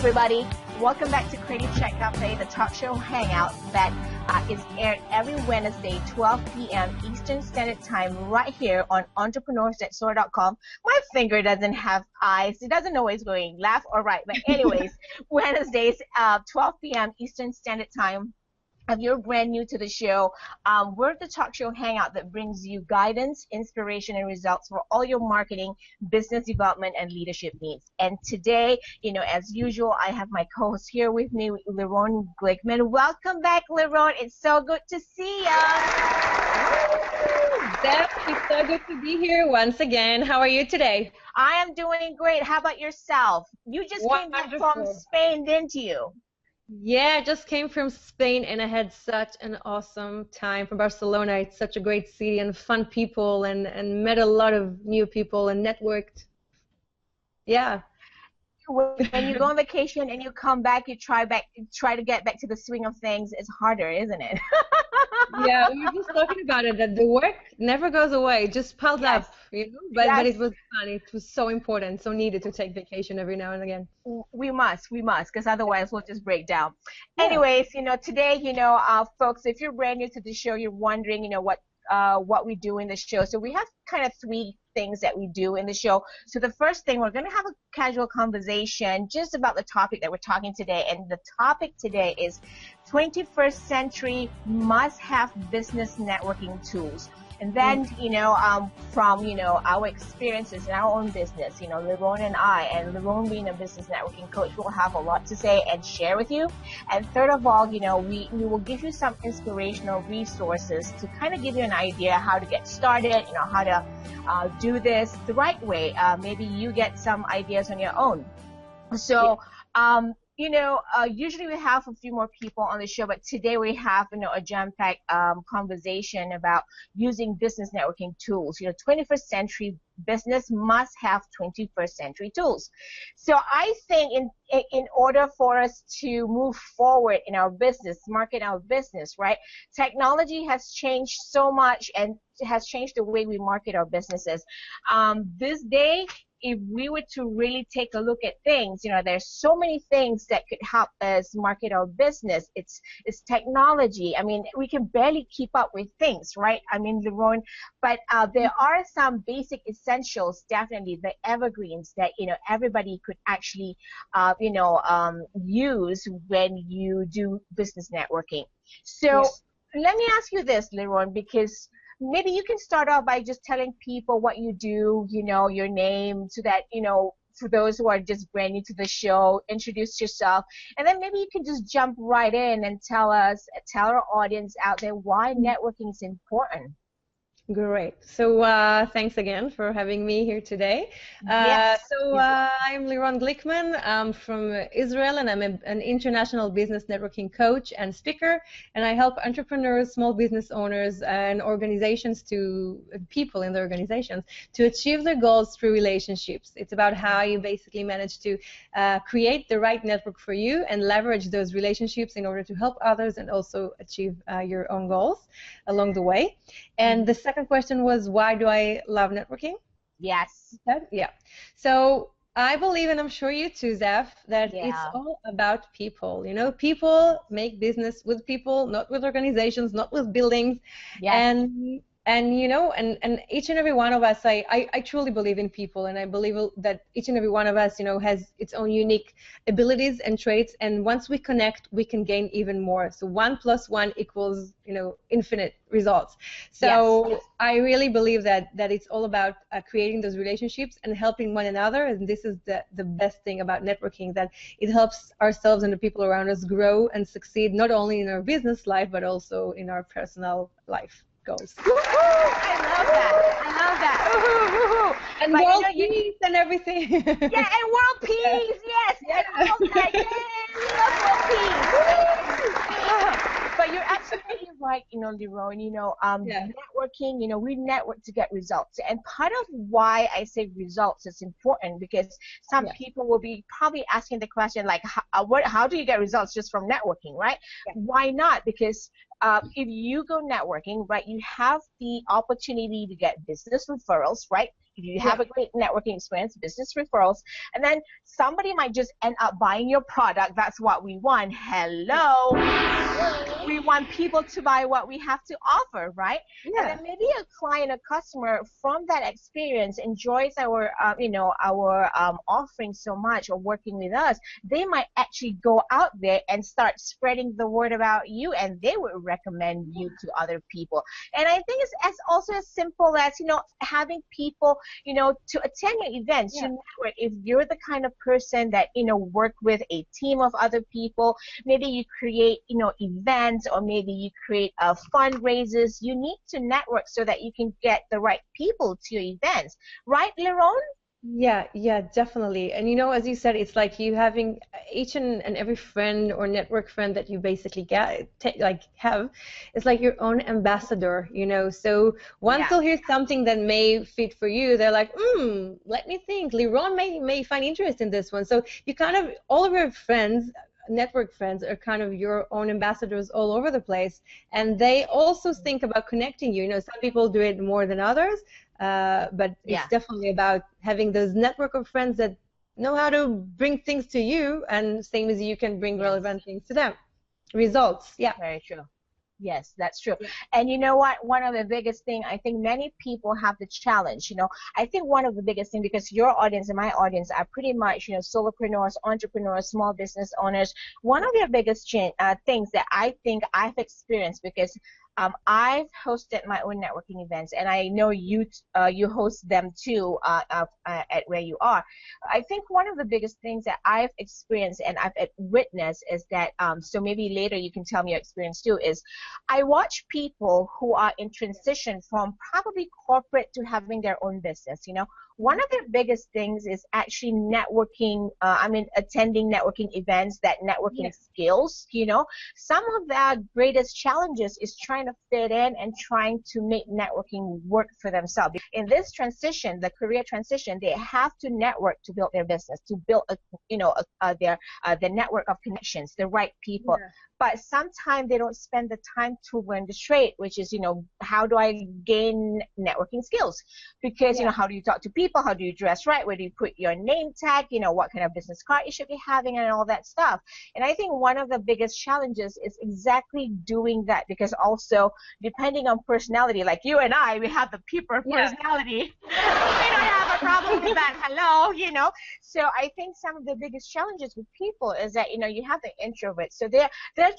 everybody. Welcome back to Creative Chat Cafe, the talk show hangout that is aired every Wednesday, 12 p.m. Eastern Standard Time, right here on entrepreneurs.soar.com. My finger doesn't have eyes. It doesn't know where it's going, left or right. But anyways, Wednesdays, 12 p.m. Eastern Standard Time. If you're brand new to the show, we're the talk show hangout that brings you guidance, inspiration, and results for all your marketing, business development, and leadership needs. And today, as usual, I have my co-host here with me, Lirone Glickman. Welcome back, Lirone. It's so good to see you. Zef, it's so good to be here once again. How are you today? I am doing great. How about yourself? You just came back from Spain, didn't you? Yeah, I just came from Spain and I had such an awesome time from Barcelona. It's such a great city and fun people and met a lot of new people and networked. Yeah. When you go on vacation and you come back, you try to get back to the swing of things. It's harder, isn't it? Yeah, we were just talking about it, that the work never goes away, it just piles up, but it was fun. It was so important, so needed to take vacation every now and again. We must, because otherwise we'll just break down. Yeah. Anyways, today, folks, if you're brand new to the show, you're wondering, what we do in the show. So we have kind of three things that we do in the show. So the first thing, we're going to have a casual conversation just about the topic that we're talking today. And the topic today is 21st century must-have business networking tools. And then, from, our experiences in our own business, Lirone and I, and Lirone being a business networking coach, will have a lot to say and share with you. And third of all, we will give you some inspirational resources to kind of give you an idea how to get started, how to do this the right way. Maybe you get some ideas on your own. So, usually we have a few more people on the show, but today we have, a jam-packed conversation about using business networking tools. 21st century business must have 21st century tools. So I think in order for us to move forward in our business, market our business, right, technology has changed so much and has changed the way we market our businesses. This day, if we were to really take a look at things, there's so many things that could help us market our business. It's technology. I mean, we can barely keep up with things, right? I mean, Lirone, but there are some basic essentials, definitely the evergreens that, everybody could actually, use when you do business networking. So let me ask you this, Lirone, because maybe you can start off by just telling people what you do, your name, so that, for those who are just brand new to the show, introduce yourself. And then maybe you can just jump right in and tell our audience out there why networking is important. Great. So thanks again for having me here today. I'm Lirone Glickman. I'm from Israel, and I'm an international business networking coach and speaker. And I help entrepreneurs, small business owners, and organizations people in their organizations to achieve their goals through relationships. It's about how you basically manage to create the right network for you and leverage those relationships in order to help others and also achieve your own goals along the way. And the second question was, why do I love networking? Yes. Yeah. So I believe, and I'm sure you too, Zef, that it's all about people. People make business with people, not with organizations, not with buildings. Yes. And each and every one of us, I truly believe in people, and I believe that each and every one of us, has its own unique abilities and traits, and once we connect, we can gain even more. So 1 + 1 equals, infinite results. So I really believe that it's all about creating those relationships and helping one another, and this is the best thing about networking, that it helps ourselves and the people around us grow and succeed, not only in our business life, but also in our personal life goals. I love that. Woo-hoo. And but world peace and everything. Yeah, and world peace. Yes. And all that. Yay, we love world peace. But you're absolutely right, Lirone. Networking. We network to get results, and part of why I say results is important, because some people will be probably asking the question like, how do you get results just from networking, right? Why not? Because if you go networking, right, you have the opportunity to get business referrals, right? You have a great networking experience, business referrals, and then somebody might just end up buying your product. That's what we want. Hello. We want people to buy what we have to offer, right? And then maybe a client, a customer from that experience enjoys our, our offering so much, or working with us. They might actually go out there and start spreading the word about you, and they would recommend you to other people. And I think it's also as simple as, having people, to attend your events. You network. If you're the kind of person that, work with a team of other people, maybe you create, events, or maybe you create fundraisers. You need to network so that you can get the right people to your events. Right, Lirone? Yeah, definitely. And as you said, it's like you having each and every friend or network friend that you basically have. It's like your own ambassador, So once they'll hear something that may fit for you, they're like, let me think. Lirone may find interest in this one. So you kind of, all of your friends, network friends, are kind of your own ambassadors all over the place, and they also think about connecting you. Some people do it more than others. But it's definitely about having those network of friends that know how to bring things to you, and same as you can bring relevant things to them. Results, Very true. Yes, that's true. And you know what? One of the biggest thing, I think many people have the challenge, I think one of the biggest thing, because your audience and my audience are pretty much, solopreneurs, entrepreneurs, small business owners. One of your biggest things that I think I've experienced, because I've hosted my own networking events, and I know you host them too at where you are. I think one of the biggest things that I've experienced and I've witnessed is that, so maybe later you can tell me your experience too, is I watch people who are in transition from probably corporate to having their own business. One of their biggest things is actually networking, attending networking events, that networking skills, Some of their greatest challenges is trying to fit in and trying to make networking work for themselves. In this transition, the career transition, they have to network to build their business, to build the network of connections, the right people. But sometimes they don't spend the time to learn the trade, which is, how do I gain networking skills? Because, how do you talk to people? How do you dress right? Where do you put your name tag? What kind of business card you should be having, and all that stuff. And I think one of the biggest challenges is exactly doing that, because also, depending on personality, like you and I, we have the people personality. We don't have a problem with that. Hello, So I think some of the biggest challenges with people is that, you have the introverts. So they're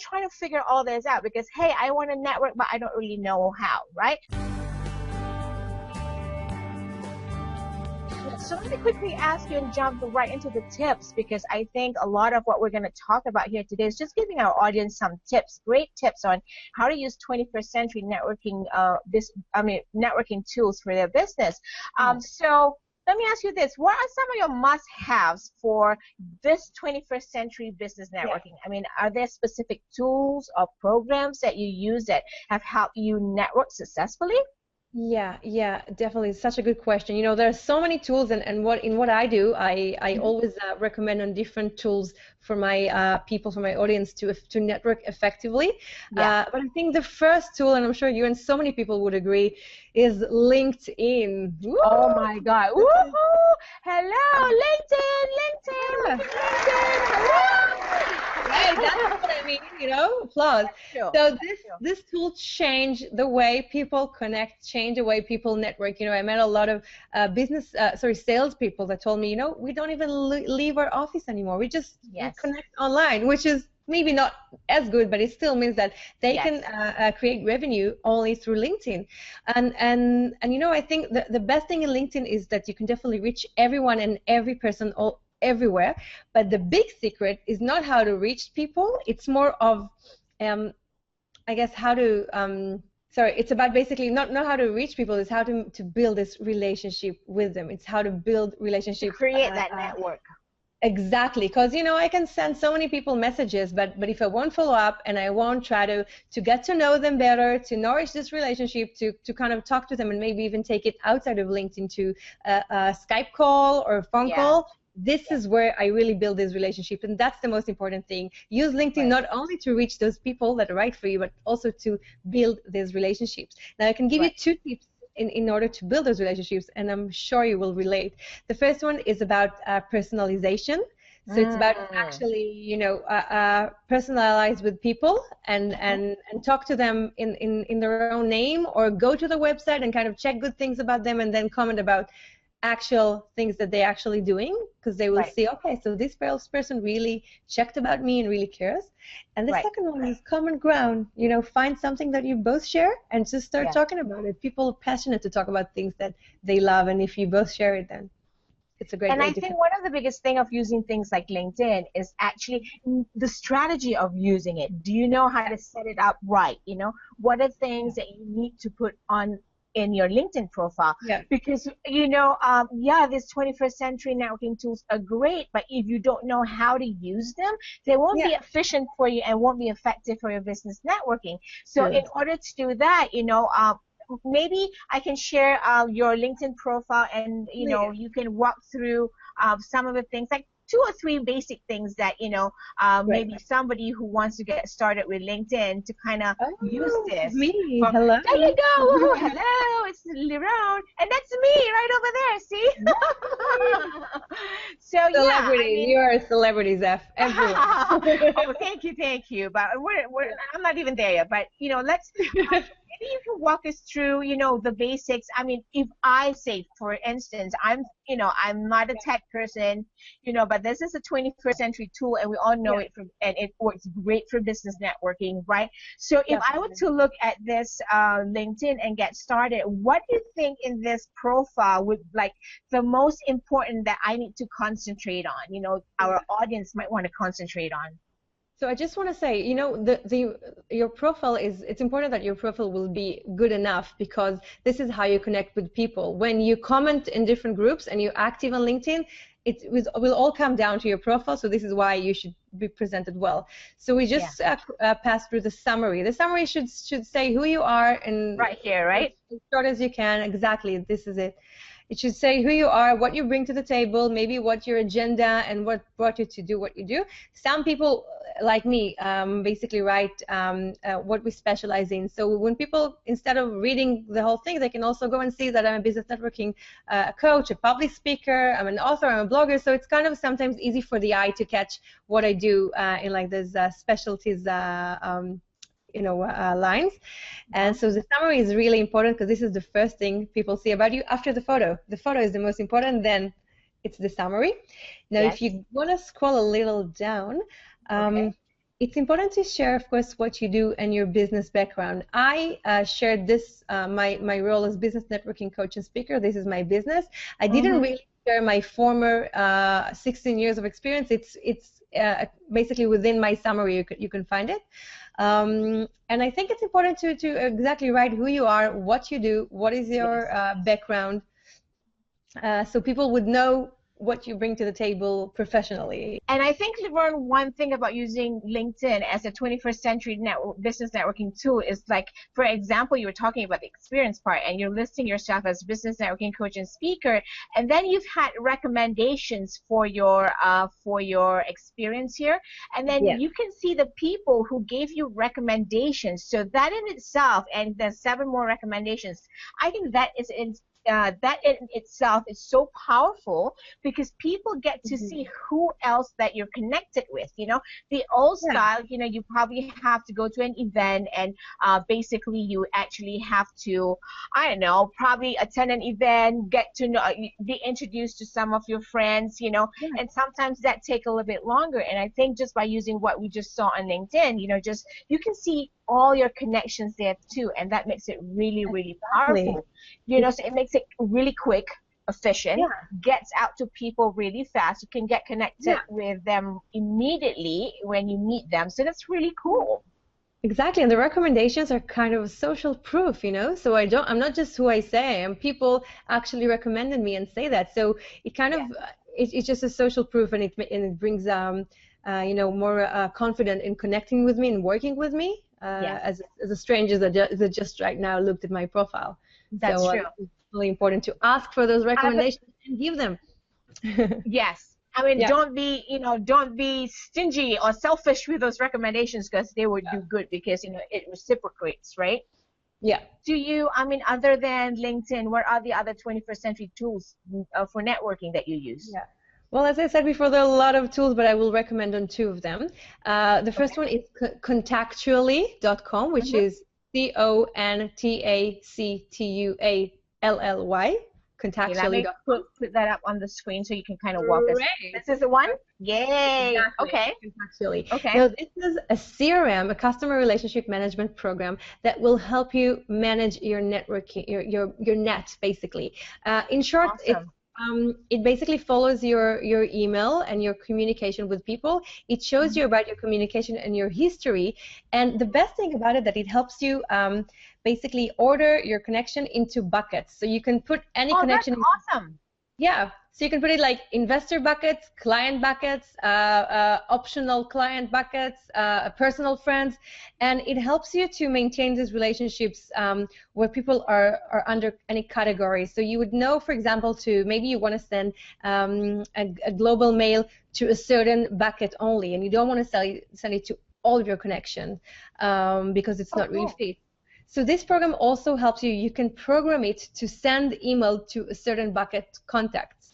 trying to figure all this out, because, hey, I want to network, but I don't really know how, right? So let me quickly ask you and jump right into the tips, because I think a lot of what we're going to talk about here today is just giving our audience some tips, great tips on how to use 21st century networking, networking tools for their business. So let me ask you this. What are some of your must-haves for this 21st century business networking? Are there specific tools or programs that you use that have helped you network successfully? Yeah, definitely. It's such a good question. There are so many tools, and what I do, I always recommend on different tools for my people, for my audience to network effectively. But I think the first tool, and I'm sure you and so many people would agree, is LinkedIn. Woo! Oh my God! Woohoo! Hello, LinkedIn. Hey, that's what I mean. Applause. So this tool changed the way people connect, changed the way people network. I met a lot of salespeople that told me, we don't even leave our office anymore. We just connect online, which is maybe not as good, but it still means that they can create revenue only through LinkedIn. And I think the best thing in LinkedIn is that you can definitely reach everyone and every person everywhere. But the big secret is not how to reach people. It's more of, I guess, how to it's about basically not how to reach people. It's how to build this relationship with them. It's how to build relationships. Create that network. Exactly, because I can send so many people messages, but if I won't follow up and I won't try to get to know them better, to nourish this relationship, to kind of talk to them, and maybe even take it outside of LinkedIn to a Skype call or a phone call, this is where I really build this relationship, and that's the most important thing. Use LinkedIn not only to reach those people that are right for you, but also to build these relationships. Now I can give you two tips in order to build those relationships, and I'm sure you will relate. The first one is about personalization. So it's about actually, you know, personalize with people and talk to them in their own name, or go to the website and kind of check good things about them and then comment about actual things that they're actually doing, because they will see, okay, so this person really checked about me and really cares. And the second one is common ground. You know, find something that you both share and just start talking about it. People are passionate to talk about things that they love, and if you both share it, then it's a great way. And I think one of the biggest thing of using things like LinkedIn is actually the strategy of using it. Do you know how to set it up right? You know, what are things that you need to put on in your LinkedIn profile? Because, you know, these 21st century networking tools are great, but if you don't know how to use them, they won't be efficient for you and won't be effective for your business networking. So in order to do that, you know, maybe I can share your LinkedIn profile, and you know, you can walk through some of the things, like 2 or 3 basic things that, you know, maybe somebody who wants to get started with LinkedIn to kind of use this. Hello. There you go. Hello, it's Lirone, and that's me right over there. See? So celebrity. I mean, You are a celebrity, Zef. Everyone. Oh, thank you. But I'm not even there yet. But you know, let's. Maybe you can walk us through, you know, the basics. I mean, if I say, for instance, I'm not a tech person, you know, but this is a 21st century tool, and we all know it, and it works great for business networking, right? So if I were to look at this LinkedIn and get started, what do you think in this profile would, like, the most important that I need to concentrate on, you know, our audience might want to concentrate on? So I just want to say, you know, your profile it's important that your profile will be good enough, because this is how you connect with people. When you comment in different groups and you're active on LinkedIn, it will all come down to your profile. So this is why you should be presented well. So we just pass through the summary. The summary should say who you are, and right here, right? As short as you can. Exactly. This is it. It should say who you are, what you bring to the table, maybe what your agenda and what brought you to do what you do. Some people, like me, basically write what we specialize in. So when people, instead of reading the whole thing, they can also go and see that I'm a business networking coach, a public speaker, I'm an author, I'm a blogger. So it's kind of sometimes easy for the eye to catch what I do in like these specialties lines. And so the summary is really important, because this is the first thing people see about you after the photo. The photo is the most important, then it's the summary. Now, if you want to scroll a little down, it's important to share, of course, what you do and your business background. I shared this, my role as business networking coach and speaker. This is my business. I didn't really share my former 16 years of experience. It's basically within my summary. You can find it. And I think it's important to exactly write who you are, what you do, what is your background, so people would know what you bring to the table professionally. And I think, Lirone, one thing about using LinkedIn as a 21st century business networking tool is, like, for example, you were talking about the experience part, and you're listing yourself as business networking coach and speaker, and then you've had recommendations for your experience here, and then you can see the people who gave you recommendations. So that in itself, and the 7 more recommendations, I think that is that in itself is so powerful, because people get to see who else that you're connected with. You know, the old style, you know, you probably have to go to an event, and basically you actually have to, I don't know, probably attend an event, get to know, be introduced to some of your friends, you know, and sometimes that take a little bit longer. And I think just by using what we just saw on LinkedIn, you know, just you can see all your connections there too, and that makes it really, really powerful. You know, so it makes it really quick, efficient, gets out to people really fast. You can get connected with them immediately when you meet them. So that's really cool. Exactly, and the recommendations are kind of social proof, you know. So I'm not just who I say I am. People actually recommended me and say that. So it kind of it's just a social proof, and it brings you know, more confident in connecting with me and working with me. As a stranger that just right now looked at my profile. That's true. It's really important to ask for those recommendations and give them. Yes. I mean, don't be stingy or selfish with those recommendations, because they would do good, because, you know, it reciprocates, right? Yeah. Do you, I mean, other than LinkedIn, what are the other 21st century tools for networking that you use? Yeah. Well, as I said before, there are a lot of tools, but I will recommend on two of them. The first one is contactually.com, which is Contactually. Okay, let me put that up on the screen so you can kind of walk us. This is the one? Yay! Exactly. Okay. Contactually. Okay. Now, this is a CRM, a customer relationship management program that will help you manage your networking, your net, basically. In short, awesome. It basically follows your email and your communication with people. It shows you about your communication and your history. And the best thing about it that it helps you basically order your connection into buckets. So you can put any connection. That's awesome. Yeah. So you can put it like investor buckets, client buckets, optional client buckets, personal friends, and it helps you to maintain these relationships where people are under any category. So you would know, for example, maybe you want to send a global mail to a certain bucket only, and you don't want to send it to all of your connections because it's not really fit. So this program also helps you. You can program it to send email to a certain bucket contacts.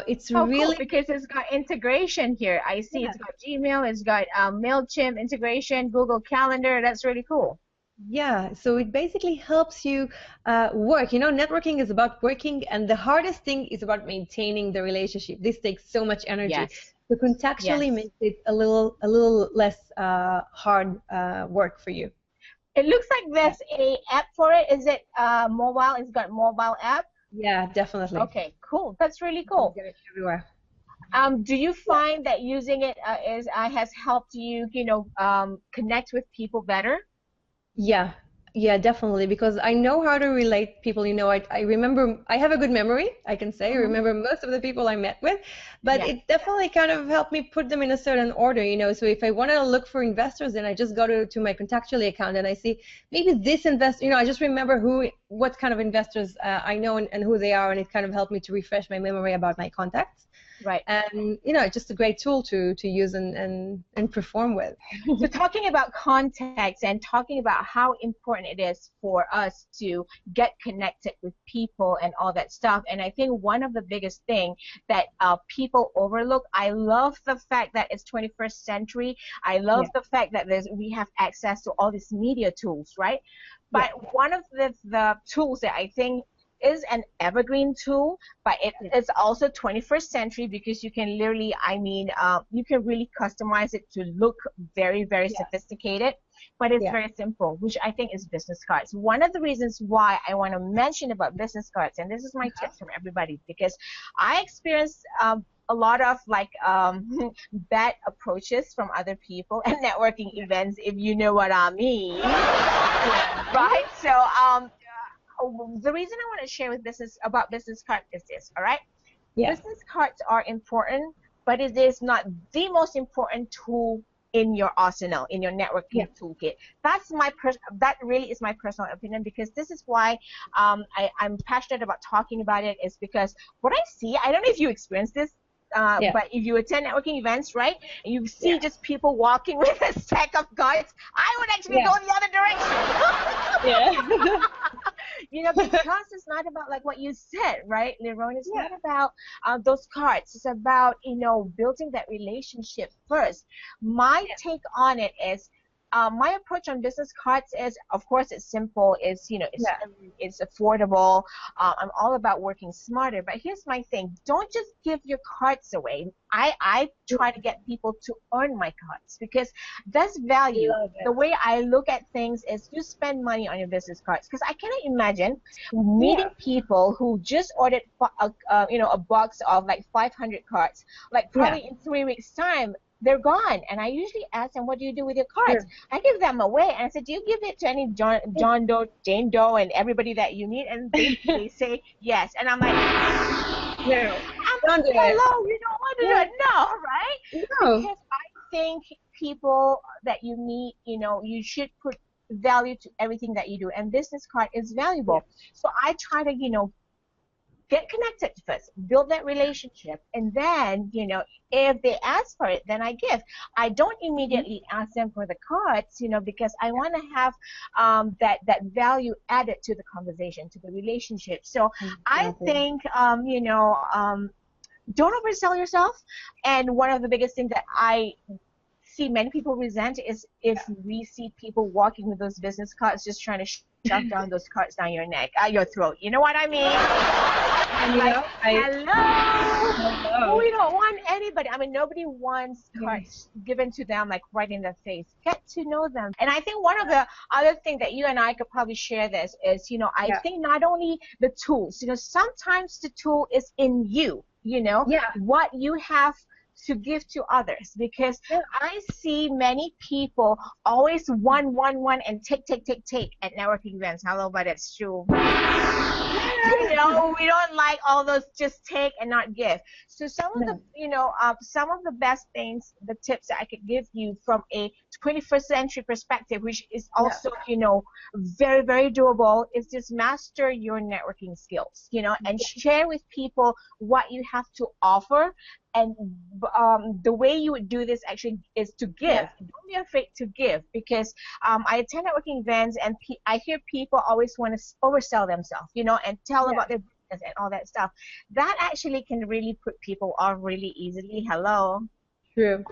It's really cool because it's got integration here. I see it's got Gmail, it's got MailChimp integration, Google Calendar. That's really cool. Yeah, so it basically helps you work. You know, networking is about working, and the hardest thing is about maintaining the relationship. This takes so much energy. Yes. So Contactually makes it a little less hard work for you. It looks like there's a app for it. Is it mobile? It's got mobile app? Yeah, definitely. Okay, cool. That's really cool. You can get it everywhere. Do you find that using it has helped you, connect with people better? Yeah, definitely, because I know how to relate people. You know, I remember, I have a good memory, I can say. I remember most of the people I met with, but it definitely kind of helped me put them in a certain order, you know. So if I want to look for investors, then I just go to my Contactually account and I see maybe this investor, you know, I just remember what kind of investors I know and who they are, and it kind of helped me to refresh my memory about my contacts. Right. And, you know, it's just a great tool to use and perform with. So talking about contacts and talking about how important it is for us to get connected with people and all that stuff, and I think one of the biggest thing that people overlook, I love the fact that it's 21st century. I love the fact that we have access to all these media tools, right? But one of the tools that I think is an evergreen tool, but it's also 21st century because you can literally, you can really customize it to look very, very sophisticated, but it's very simple, which I think is business cards. One of the reasons why I want to mention about business cards, and this is my tips from everybody, because I experienced a lot of bad approaches from other people at networking events, if you know what I mean. Right? So the reason I want to share with about business cards is this, all right? Business cards are important, but it is not the most important tool in your arsenal, in your networking toolkit. That really is my personal opinion, because this is why I'm passionate about talking about it, is because what I see, I don't know if you experience this, but if you attend networking events, right, and you see just people walking with a stack of cards, I would actually go the other direction. You know, because it's not about like what you said, right, Lirone? It's not about those cards. It's about, building that relationship first. My take on it is, my approach on business cards is, of course, it's simple. It's it's affordable. I'm all about working smarter. But here's my thing: don't just give your cards away. I try to get people to earn my cards, because that's value. The way I look at things is, you spend money on your business cards, because I cannot imagine meeting people who just ordered a box of like 500 cards, like probably in 3 weeks time they're gone. And I usually ask them, what do you do with your cards? I give them away. And I said, do you give it to any John Doe, Jane Doe, and everybody that you meet? And they say yes. And I'm like, no. Don't do it. Hello, you don't want to do it. No, right? No. Because I think people that you meet, you should put value to everything that you do. And business card is valuable. So I try to, get connected first, build that relationship, and then, you know, if they ask for it, then I give. I don't immediately ask them for the cards, you know, because I want to have that value added to the conversation, to the relationship. So I think, you know, don't oversell yourself. And one of the biggest things that I see many people resent is if we see people walking with those business cards, just trying to shove down those cards down your neck, your throat. You know what I mean? And like, hello. We don't want anybody. I mean, nobody wants cards given to them like right in their face. Get to know them. And I think one of the other things that you and I could probably share this is, you know, I think not only the tools, you know, sometimes the tool is in you, you know, what you have to give to others, because I see many people always one and take at networking events. Hello, but it's true. You know, we don't like all those just take and not give. So some of the, you know, some of the best things, the tips that I could give you from a 21st century perspective, which is also, you know, very, very doable, is just master your networking skills, you know, and share with people what you have to offer. And the way you would do this actually is to give. Don't be afraid to give, because I attend networking events and I hear people always want to oversell themselves, you know, and tell about their business and all that stuff. That actually can really put people off really easily. Hello. True. You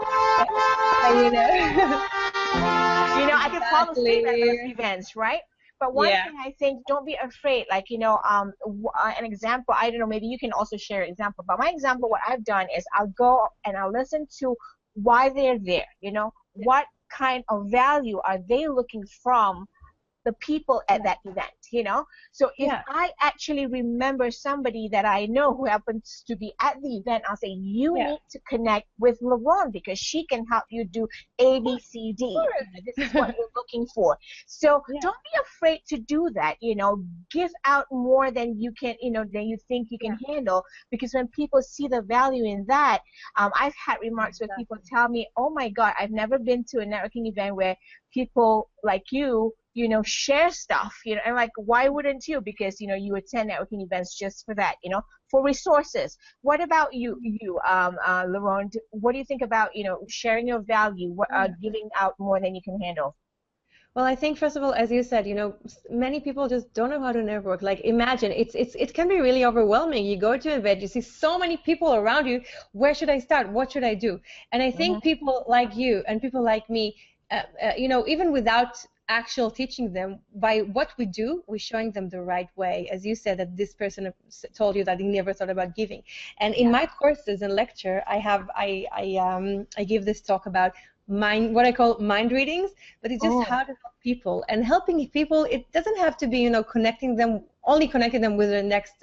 know, I can fall asleep at those events, right? But one thing I think, don't be afraid. Like, you know, an example, I don't know, maybe you can also share an example. But my example, what I've done is I'll go and I'll listen to why they're there, you know, what kind of value are they looking from the people at that event, you know? So if I actually remember somebody that I know who happens to be at the event, I'll say, you need to connect with Lirone because she can help you do A, B, C, D. This is what you're looking for. So don't be afraid to do that, you know, give out more than you can, you know, than you think you can handle, because when people see the value in that, I've had remarks where people tell me, oh my God, I've never been to a networking event where people like you know, share stuff, you know, and like, why wouldn't you? Because, you know, you attend networking events just for that, you know, for resources. What about you, Lirone? What do you think about, you know, sharing your value, giving out more than you can handle? Well, I think, first of all, as you said, you know, many people just don't know how to network. Like, imagine, it can be really overwhelming. You go to an event, you see so many people around you. Where should I start? What should I do? And I think people like you and people like me, you know, even without actual teaching them, by what we do, we're showing them the right way. As you said, that this person told you that he never thought about giving. And in my courses and lecture, I give this talk about what I call mind readings, but it's just how to help people. And helping people, it doesn't have to be, you know, only connecting them with the next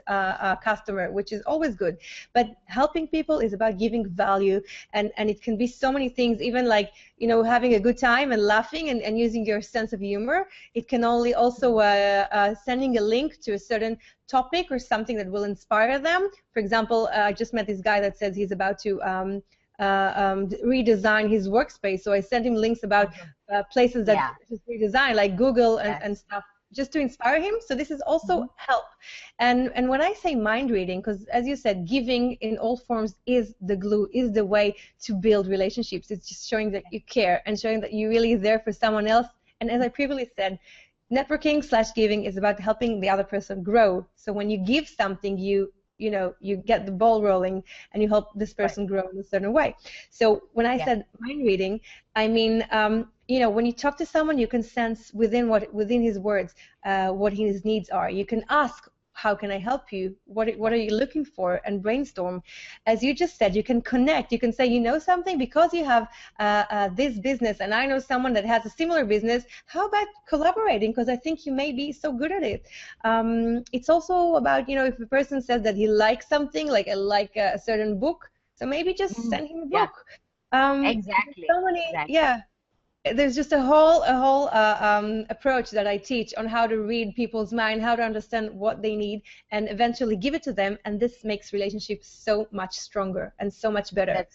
customer, which is always good. But helping people is about giving value, and it can be so many things, even like, you know, having a good time and laughing and using your sense of humor. It can only also sending a link to a certain topic or something that will inspire them. For example, I just met this guy that says he's about to redesign his workspace, so I sent him links about places that just redesign, like Google and stuff, just to inspire him. So this is also help. And when I say mind reading, because as you said, giving in all forms is the glue, is the way to build relationships. It's just showing that you care and showing that you're really there for someone else. And as I previously said, networking/giving is about helping the other person grow. So when you give something, you know, you get the ball rolling and you help this person grow in a certain way. So when I said mind reading, I mean, you know, when you talk to someone, you can sense within his words what his needs are. You can ask, how can I help you? What are you looking for? And brainstorm. As you just said, you can connect. You can say, you know something, because you have this business and I know someone that has a similar business. How about collaborating? Because I think you may be so good at it. It's also about, you know, if a person says that he likes something, like a certain book, so maybe just send him a book. Exactly. So many, there's just a whole approach that I teach on how to read people's mind, how to understand what they need, and eventually give it to them. And this makes relationships so much stronger and so much better.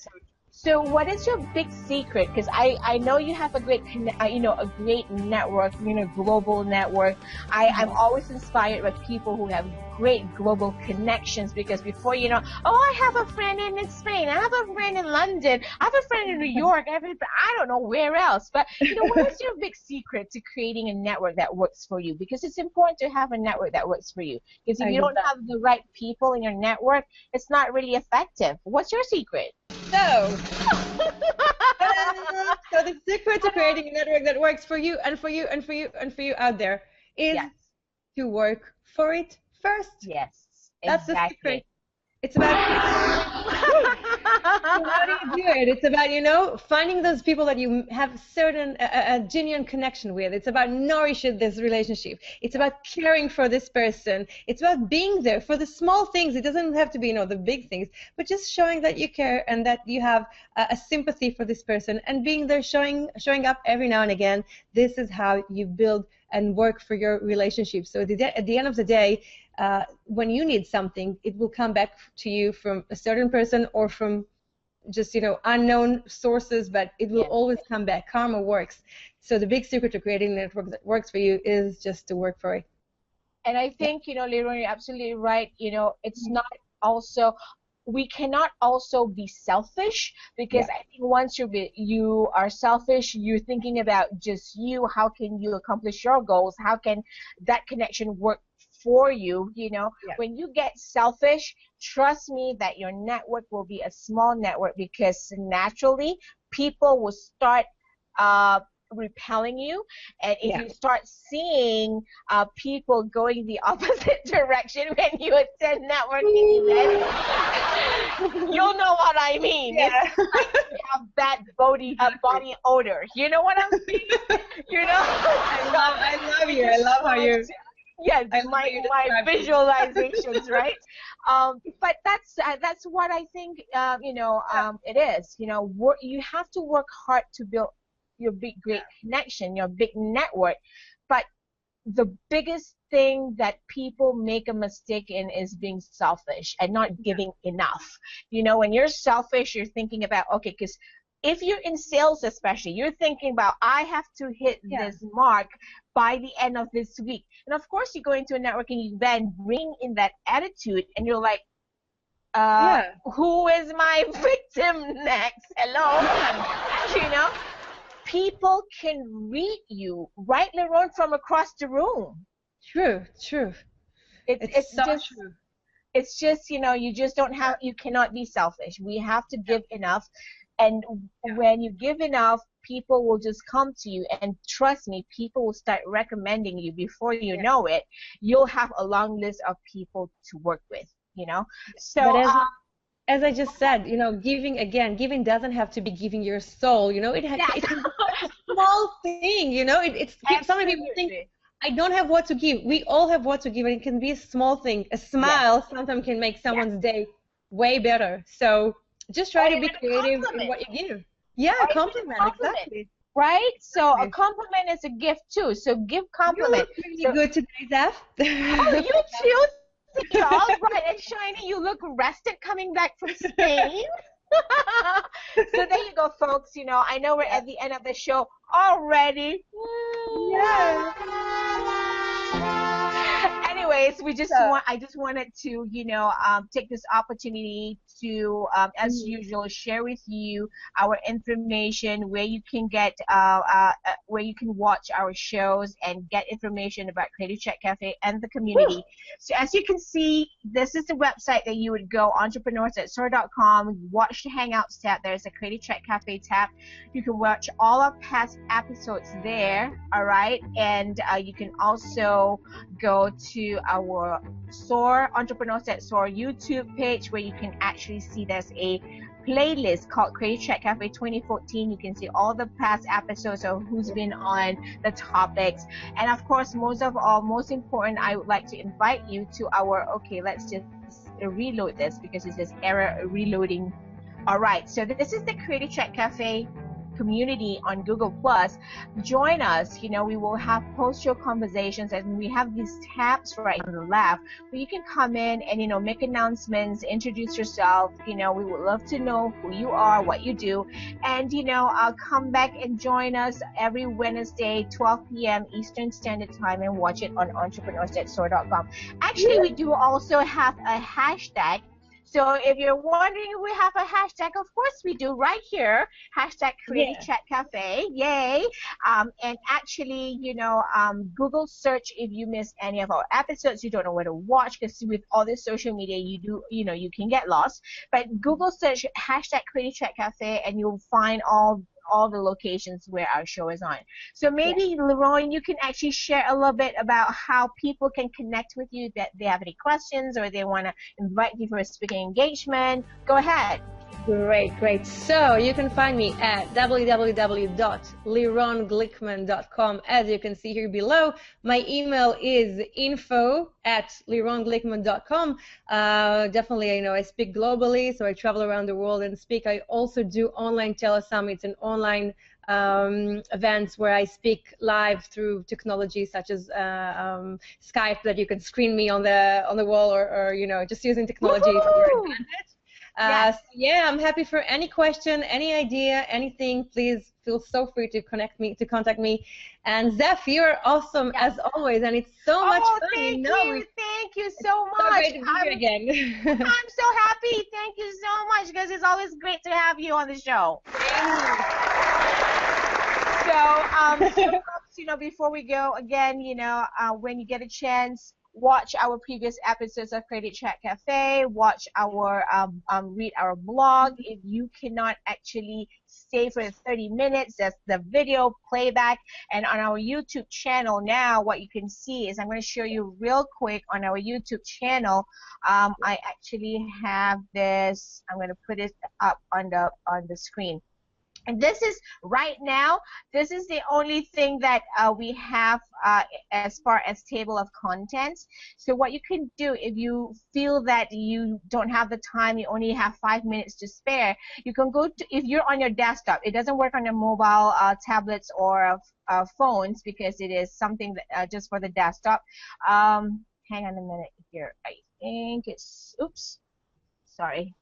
So what is your big secret? Because I know you have a great, you know, a great network, you know, global network. I'm always inspired by people who have great global connections, because before you know, oh, I have a friend in Spain, I have a friend in London, I have a friend in New York, I don't know where else. But what is your big secret to creating a network that works for you? Because it's important to have a network that works for you. Because if you don't have the right people in your network, it's not really effective. What's your secret? So the secret to creating a network that works for you and for you and for you and for you out there is to work for it first. Yes, that's the secret. It's about how do you do it? It's about finding those people that you have a genuine connection with. It's about nourishing this relationship. It's about caring for this person. It's about being there for the small things. It doesn't have to be the big things, but just showing that you care and that you have a sympathy for this person, and being there, showing up every now and again. This is how you build and work for your relationship. So at the end of the day, when you need something, it will come back to you from a certain person or from just unknown sources, but it will always come back. Karma works. So the big secret to creating a network that works for you is just to work for it. And I think Lirone, you're absolutely right. It's not also, we cannot also be selfish, because I think once you are selfish, you're thinking about just you. How can you accomplish your goals? How can that connection work for you? When you get selfish, trust me that your network will be a small network, because naturally people will start repelling you. And if you start seeing people going the opposite direction when you attend networking events, you'll know what I mean. It's like you have bad body odor. You know what I'm saying? I love you. I love how you. Yes, my visualizations, right? But that's what I think. It is. You have to work hard to build your great connection, your big network. But the biggest thing that people make a mistake in is being selfish and not giving enough. When you're selfish, you're thinking about, okay, because if you're in sales especially, you're thinking about, I have to hit this mark by the end of this week. And of course, you go into a networking event, bring in that attitude, and you're like, who is my victim next? Hello? People can read you, right, Lirone, from across the room. True. It's so just true. It's just, you just don't have, you cannot be selfish. We have to give enough. And when you give enough, people will just come to you, and trust me, people will start recommending you. Before you know it, you'll have a long list of people to work with, So, but as I just said, giving doesn't have to be giving your soul, it's a small thing, it's so many people think, I don't have what to give. We all have what to give, and it can be a small thing. A smile sometimes can make someone's day way better. So just try to be creative in what you give. Yeah, a compliment, exactly. Right? So a compliment is a gift too. So give compliment. You look really good today, Zef. Oh, you too? You're all bright and shiny. You look rested coming back from Spain. So there you go, folks. I know we're at the end of the show already. Yeah. Anyways, I just wanted to, take this opportunity to, as usual, share with you our information, where you can get, where you can watch our shows and get information about Creative Chat Cafe and the community. So as you can see, this is the website that you would go, entrepreneurs@soar.com, watch the Hangouts tab. There's a Creative Chat Cafe tab. You can watch all our past episodes there, all right? And you can also go to our SOAR, Entrepreneurs@SOAR YouTube page, where you can actually see there's a playlist called Creative Chat Cafe 2014. You can see all the past episodes of who's been on, the topics, and of course, most important, I would like to invite you to our, let's just reload this because it says error reloading. All right, so this is the Creative Chat Cafe community on Google Plus, join us. You know, we will have post-show conversations, and we have these tabs right on the left where you can come in and, you know, make announcements, introduce yourself. You know, we would love to know who you are, what you do, and, you know, come back and join us every Wednesday, 12 p.m. Eastern Standard Time, and watch it on entrepreneurs.soar.com. Actually, we do also have a hashtag. So if you're wondering if we have a hashtag, of course we do, right here, hashtag Creative Chat Cafe, yay. And actually, you know, Google search if you miss any of our episodes, you don't know where to watch, because with all this social media, you know, you can get lost. But Google search hashtag Creative Chat Cafe, and you'll find all the locations where our show is on. So maybe, Lirone, you can actually share a little bit about how people can connect with you, that they have any questions or they want to invite you for a speaking engagement. Go ahead. Great. So you can find me at www.lironeglickman.com. As you can see here below, my email is info@lironeglickman.com. Definitely, you know, I speak globally, so I travel around the world and speak. I also do online telesummits and online events where I speak live through technology such as Skype, that you can screen me on the wall, or you know, just using technology to your advantage. So yeah, I'm happy for any question, any idea, anything. Please feel so free to contact me. And Zef, you're awesome as always, and it's so much fun. Thank you so much. So great to be here again. I'm so happy. Thank you so much, because it's always great to have you on the show. So, folks, you know, before we go, again, you know, when you get a chance, watch our previous episodes of Creative Chat Cafe, watch our, read our blog. If you cannot actually stay for 30 minutes, that's the video playback. And on our YouTube channel now, what you can see is, I'm going to show you real quick on our YouTube channel. I actually have this, I'm going to put it up on the screen. And this is, right now, this is the only thing that we have as far as table of contents. So what you can do, if you feel that you don't have the time, you only have 5 minutes to spare, you can go to, if you're on your desktop, it doesn't work on your mobile tablets or phones, because it is something that, just for the desktop. Hang on a minute here. I think it's, oops, sorry.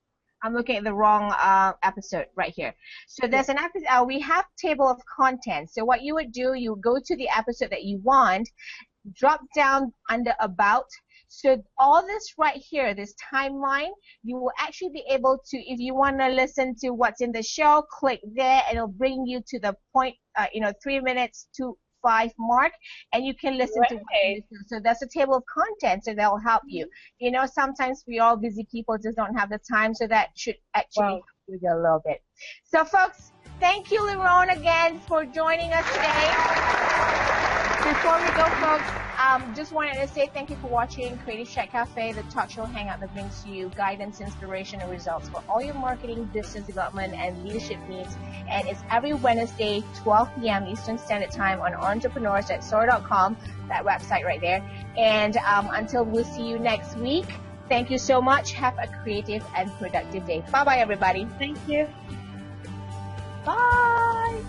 I'm looking at the wrong episode right here. So there's an episode, we have table of contents. So what you would do, you go to the episode that you want, drop down under about. So all this right here, this timeline, you will actually be able to, if you want to listen to what's in the show, click there, and it'll bring you to the point, you know, 3 minutes to 5 mark, and you can listen to what you listen. So that's a table of contents, so that will help you. You know, sometimes we all busy people just don't have the time, so that should actually help you a little bit. So folks, thank you, Lirone, again for joining us today. Before we go, folks, just wanted to say thank you for watching Creative Chat Cafe, the talk show hangout that brings to you guidance, inspiration, and results for all your marketing, business development, and leadership needs. And it's every Wednesday, 12 p.m. Eastern Standard Time on entrepreneurs.soar.com, that website right there. And until we'll see you next week, thank you so much. Have a creative and productive day. Bye-bye, everybody. Thank you. Bye.